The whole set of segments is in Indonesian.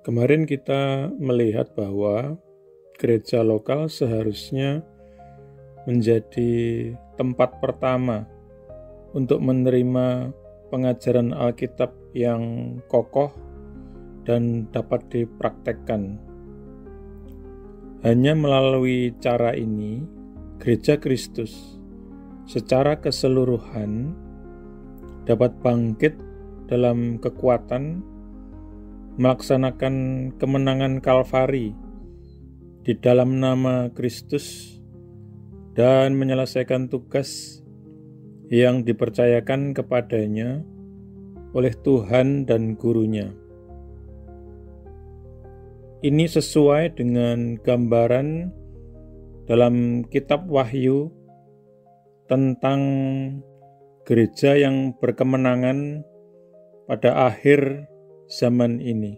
Kemarin kita melihat bahwa gereja lokal seharusnya menjadi tempat pertama untuk menerima pengajaran Alkitab yang kokoh dan dapat dipraktekkan. Hanya melalui cara ini, Gereja Kristus secara keseluruhan dapat bangkit dalam kekuatan melaksanakan kemenangan Kalvari di dalam nama Kristus dan menyelesaikan tugas yang dipercayakan kepadanya oleh Tuhan dan gurunya. Ini sesuai dengan gambaran dalam kitab Wahyu tentang gereja yang berkemenangan pada akhir zaman ini.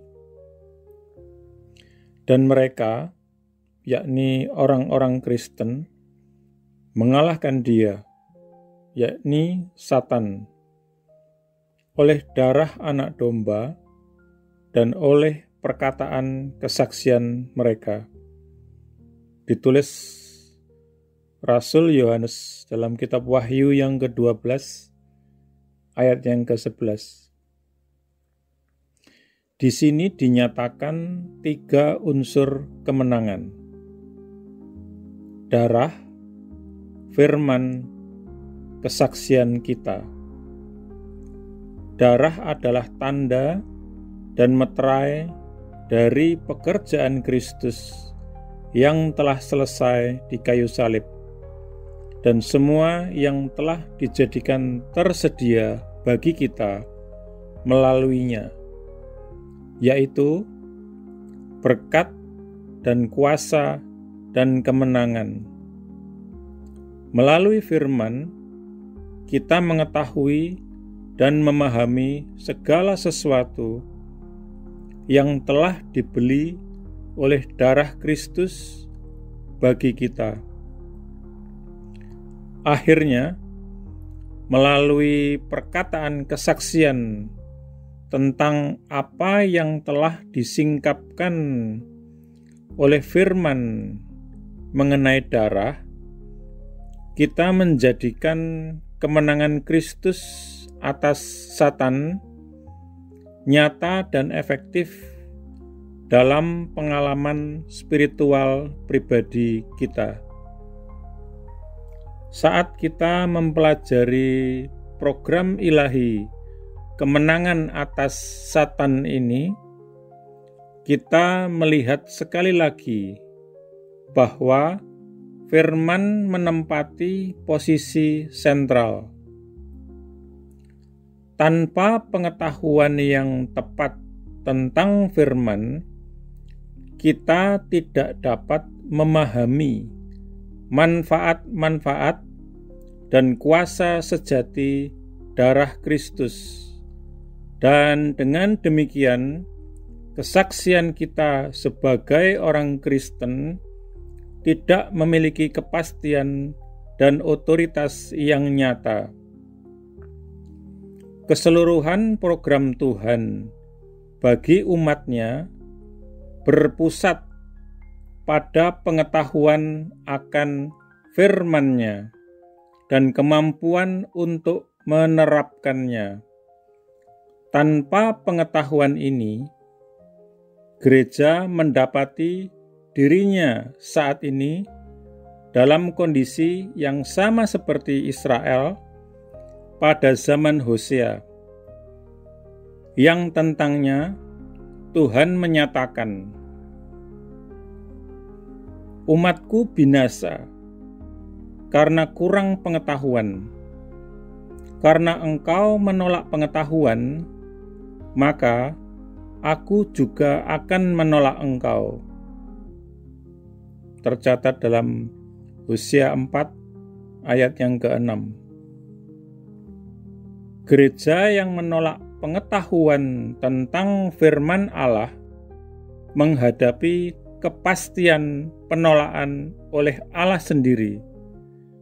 Dan mereka, yakni orang-orang Kristen, mengalahkan dia, yakni Satan, oleh darah anak domba dan oleh perkataan kesaksian mereka. Ditulis Rasul Yohanes dalam kitab Wahyu yang ke-12 ayat yang ke-11. Di sini dinyatakan 3 unsur kemenangan: darah, firman, kesaksian kita. Darah adalah tanda dan meterai dari pekerjaan Kristus yang telah selesai di kayu salib, dan semua yang telah dijadikan tersedia bagi kita melaluinya, yaitu berkat dan kuasa dan kemenangan. Melalui firman, kita mengetahui dan memahami segala sesuatu yang telah dibeli oleh darah Kristus bagi kita. Akhirnya, melalui perkataan kesaksian tentang apa yang telah disingkapkan oleh firman mengenai darah, kita menjadikan kemenangan Kristus atas Satan nyata dan efektif dalam pengalaman spiritual pribadi kita. Saat kita mempelajari program ilahi kemenangan atas Satan ini, kita melihat sekali lagi bahwa firman menempati posisi sentral. Tanpa pengetahuan yang tepat tentang firman, kita tidak dapat memahami manfaat-manfaat dan kuasa sejati darah Kristus. Dan dengan demikian, kesaksian kita sebagai orang Kristen tidak memiliki kepastian dan otoritas yang nyata. Keseluruhan program Tuhan bagi umat-Nya berpusat pada pengetahuan akan firman-Nya dan kemampuan untuk menerapkannya. Tanpa pengetahuan ini, gereja mendapati dirinya saat ini dalam kondisi yang sama seperti Israel pada zaman Hosea, yang tentangnya Tuhan menyatakan, "Umatku binasa karena kurang pengetahuan. Karena engkau menolak pengetahuan, maka aku juga akan menolak engkau." Tercatat dalam Hosea 4 ayat yang ke-6. Gereja yang menolak pengetahuan tentang firman Allah menghadapi kepastian penolakan oleh Allah sendiri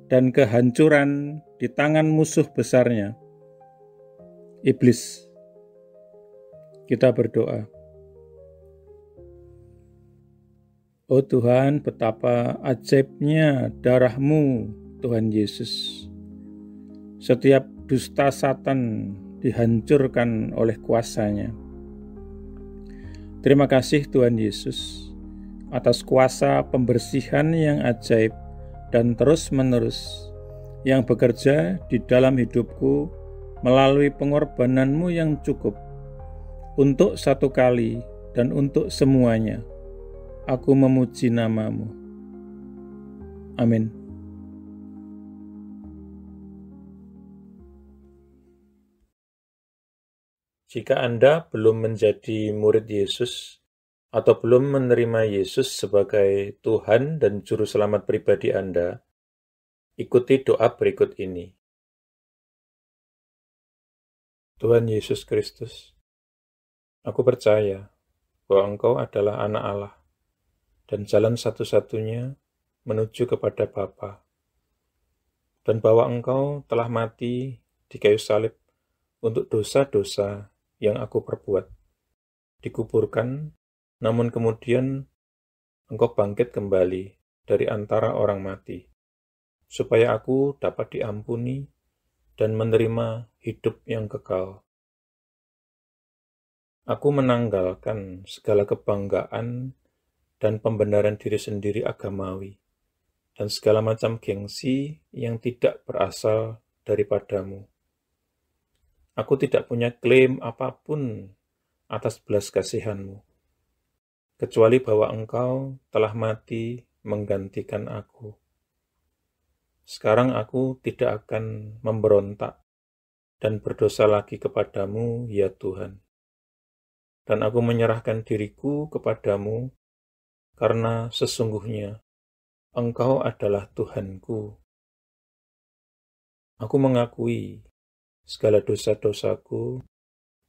dan kehancuran di tangan musuh besarnya, iblis. Kita berdoa. Oh Tuhan, betapa ajaibnya darah-Mu, Tuhan Yesus. Setiap dusta Satan dihancurkan oleh kuasa-Nya. Terima kasih Tuhan Yesus atas kuasa pembersihan yang ajaib dan terus-menerus yang bekerja di dalam hidupku melalui pengorbanan-Mu yang cukup untuk satu kali dan untuk semuanya. Aku memuji nama-Mu. Amin. Jika Anda belum menjadi murid Yesus atau belum menerima Yesus sebagai Tuhan dan Juru Selamat pribadi Anda, ikuti doa berikut ini. Tuhan Yesus Kristus, aku percaya bahwa Engkau adalah anak Allah dan jalan satu-satunya menuju kepada Bapa, dan bahwa Engkau telah mati di kayu salib untuk dosa-dosa yang aku perbuat, dikuburkan, namun kemudian Engkau bangkit kembali dari antara orang mati, supaya aku dapat diampuni dan menerima hidup yang kekal. Aku menanggalkan segala kebanggaan dan pembenaran diri sendiri agamawi, dan segala macam gengsi yang tidak berasal daripadamu. Aku tidak punya klaim apapun atas belas kasihan-Mu, kecuali bahwa Engkau telah mati menggantikan aku. Sekarang aku tidak akan memberontak dan berdosa lagi kepadamu, ya Tuhan. Dan aku menyerahkan diriku kepadamu, karena sesungguhnya Engkau adalah Tuhanku. Aku mengakui segala dosa-dosaku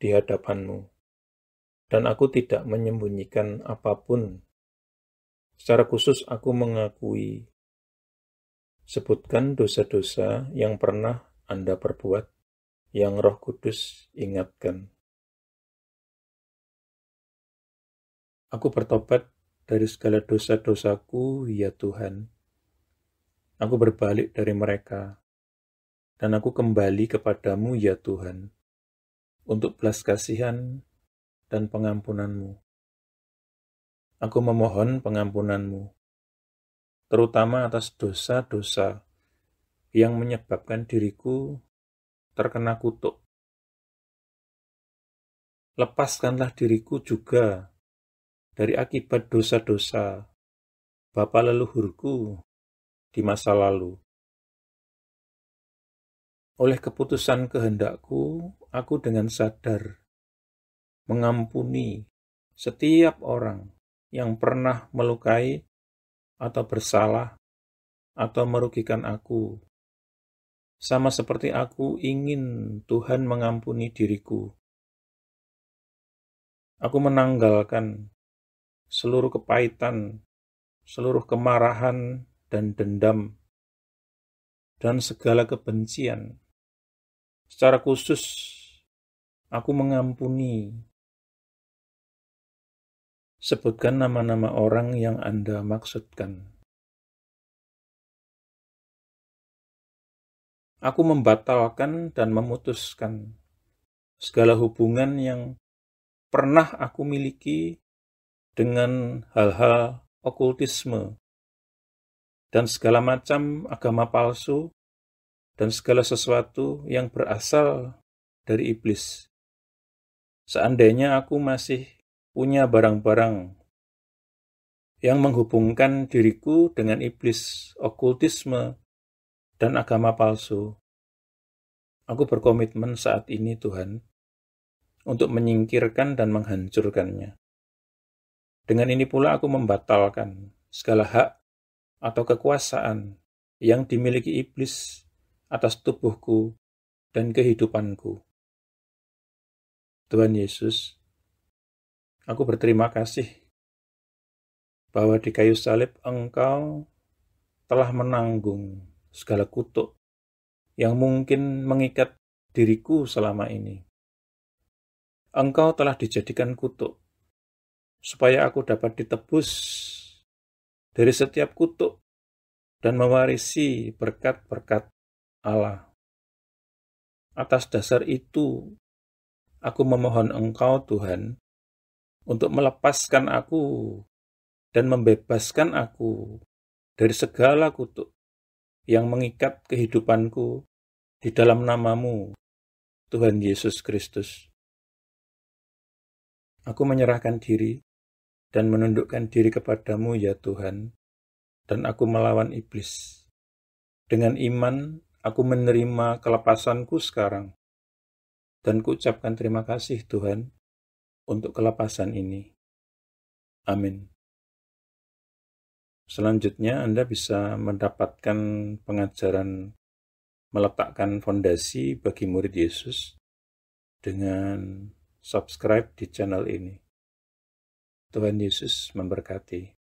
di hadapan-Mu, dan aku tidak menyembunyikan apapun. Secara khusus aku mengakui, sebutkan dosa-dosa yang pernah Anda perbuat, yang Roh Kudus ingatkan. Aku bertobat dari segala dosa-dosaku, ya Tuhan. Aku berbalik dari mereka, dan aku kembali kepadamu, ya Tuhan, untuk belas kasihan dan pengampunan-Mu. Aku memohon pengampunan-Mu, terutama atas dosa-dosa yang menyebabkan diriku terkena kutuk. Lepaskanlah diriku juga dari akibat dosa-dosa bapa leluhurku di masa lalu. Oleh keputusan kehendakku, aku dengan sadar mengampuni setiap orang yang pernah melukai atau bersalah atau merugikan aku, sama seperti aku ingin Tuhan mengampuni diriku. Aku menanggalkan seluruh kepahitan, seluruh kemarahan dan dendam, dan segala kebencian. Secara khusus, aku mengampuni. Sebutkan nama-nama orang yang Anda maksudkan. Aku membatalkan dan memutuskan segala hubungan yang pernah aku miliki dengan hal-hal okultisme dan segala macam agama palsu dan segala sesuatu yang berasal dari iblis. Seandainya aku masih punya barang-barang yang menghubungkan diriku dengan iblis, okultisme, dan agama palsu, aku berkomitmen saat ini, Tuhan, untuk menyingkirkan dan menghancurkannya. Dengan ini pula aku membatalkan segala hak atau kekuasaan yang dimiliki iblis atas tubuhku dan kehidupanku. Tuhan Yesus, aku berterima kasih bahwa di kayu salib Engkau telah menanggung segala kutuk yang mungkin mengikat diriku selama ini. Engkau telah dijadikan kutuk supaya aku dapat ditebus dari setiap kutuk dan mewarisi berkat-berkat Allah. Atas dasar itu, aku memohon Engkau, Tuhan, untuk melepaskan aku dan membebaskan aku dari segala kutuk yang mengikat kehidupanku di dalam nama-Mu, Tuhan Yesus Kristus. Aku menyerahkan diri dan menundukkan diri kepadamu, ya Tuhan, dan aku melawan iblis. Dengan iman, aku menerima kelepasanku sekarang, dan kuucapkan terima kasih, Tuhan, untuk kelepasan ini. Amin. Selanjutnya, Anda bisa mendapatkan pengajaran meletakkan fondasi bagi murid Yesus dengan subscribe di channel ini. Tuhan Yesus memberkati.